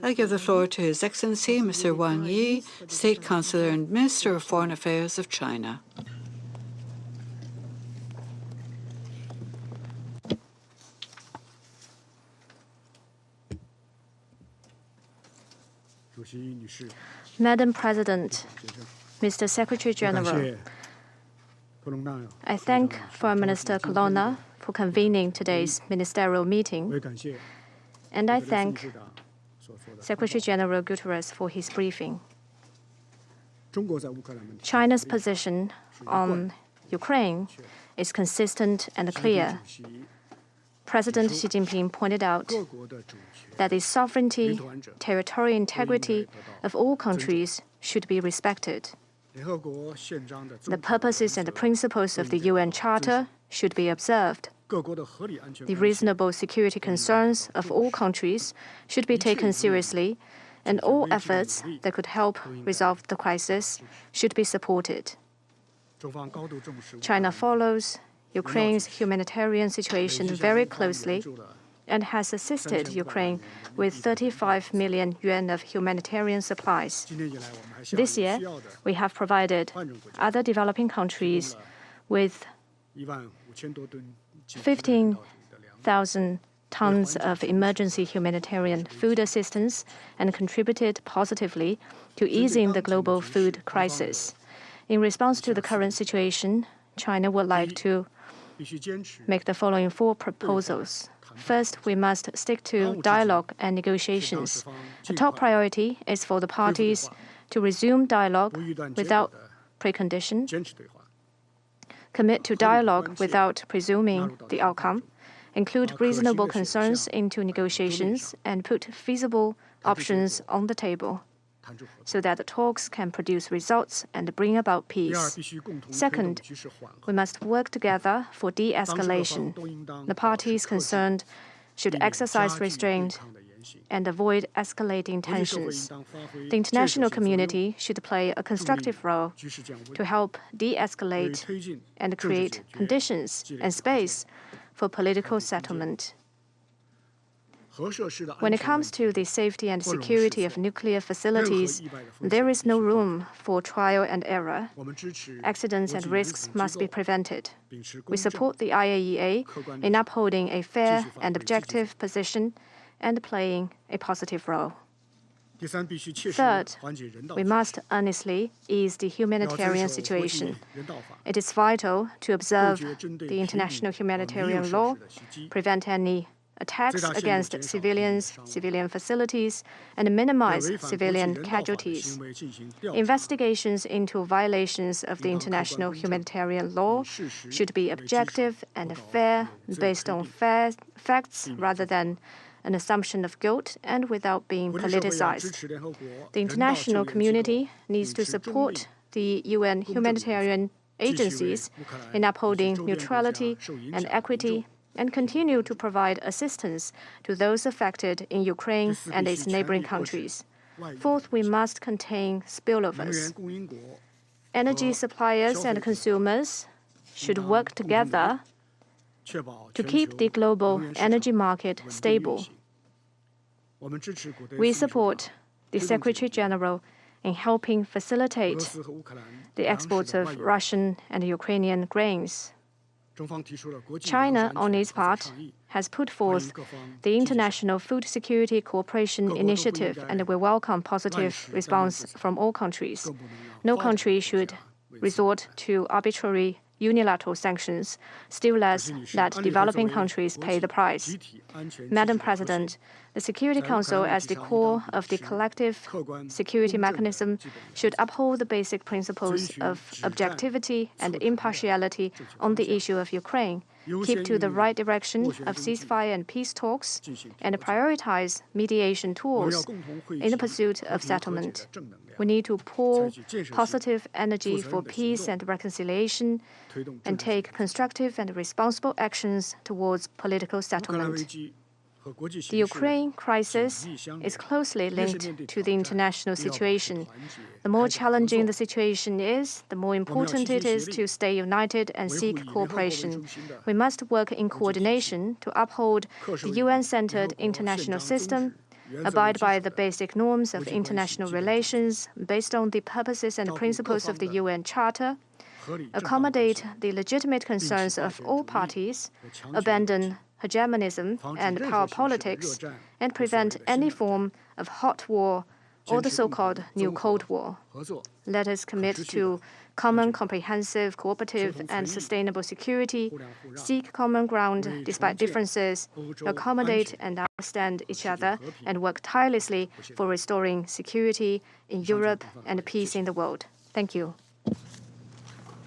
I give the floor to His Excellency, Mr. Wang Yi, State Councillor and Minister of Foreign Affairs of China. Madam President, Mr. Secretary General, I thank Foreign Minister Colonna for convening today's ministerial meeting, and I thank Secretary General Guterres for his briefing. China's position on Ukraine is consistent and clear. President Xi Jinping pointed out that the sovereignty, territorial integrity of all countries should be respected. The purposes and the principles of the UN Charter should be observed. The reasonable security concerns of all countries should be taken seriously, and all efforts that could help resolve the crisis should be supported. China follows Ukraine's humanitarian situation very closely and has assisted Ukraine with 35 million yuan of humanitarian supplies. This year, we have provided other developing countries with 15,000 tons of emergency humanitarian food assistance and contributed positively to easing the global food crisis. In response to the current situation, China would like to make the following 4 proposals. First, we must stick to dialogue and negotiations. The top priority is for the parties to resume dialogue without precondition, commit to dialogue without presuming the outcome, include reasonable concerns into negotiations, and put feasible options on the table so that the talks can produce results and bring about peace. Second, we must work together for de-escalation. The parties concerned should exercise restraint and avoid escalating tensions. The international community should play a constructive role to help de-escalate and create conditions and space for political settlement. When it comes to the safety and security of nuclear facilities, there is no room for trial and error. Accidents and risks must be prevented. We support the IAEA in upholding a fair and objective position and playing a positive role. Third, we must earnestly ease the humanitarian situation. It is vital to observe the international humanitarian law, prevent any attacks against civilians, civilian facilities, and minimize civilian casualties. Investigations into violations of the international humanitarian law should be objective and fair, based on facts rather than an assumption of guilt and without being politicized. The international community needs to support the UN humanitarian agencies in upholding neutrality and equity and continue to provide assistance to those affected in Ukraine and its neighboring countries. Fourth, we must contain spillovers. Energy suppliers and consumers should work together to keep the global energy market stable. We support the Secretary General in helping facilitate the exports of Russian and Ukrainian grains. China, on its part, has put forth the International Food Security Cooperation Initiative, and we welcome positive response from all countries. No country should resort to arbitrary unilateral sanctions, still less let developing countries pay the price. Madam President, the Security Council, as the core of the collective security mechanism, should uphold the basic principles of objectivity and impartiality on the issue of Ukraine, keep to the right direction of ceasefire and peace talks, and prioritize mediation tools in the pursuit of settlement. We need to pour positive energy for peace and reconciliation and take constructive and responsible actions towards political settlement. The Ukraine crisis is closely linked to the international situation. The more challenging the situation is, the more important it is to stay united and seek cooperation. We must work in coordination to uphold the UN-centered international system abide by the basic norms of international relations based on the purposes and principles of the UN Charter, accommodate the legitimate concerns of all parties, abandon hegemonism and power politics, and prevent any form of hot war or the so-called New Cold War. Let us commit to common, comprehensive, cooperative, and sustainable security, seek common ground despite differences, accommodate and understand each other, and work tirelessly for restoring security in Europe and peace in the world. Thank you.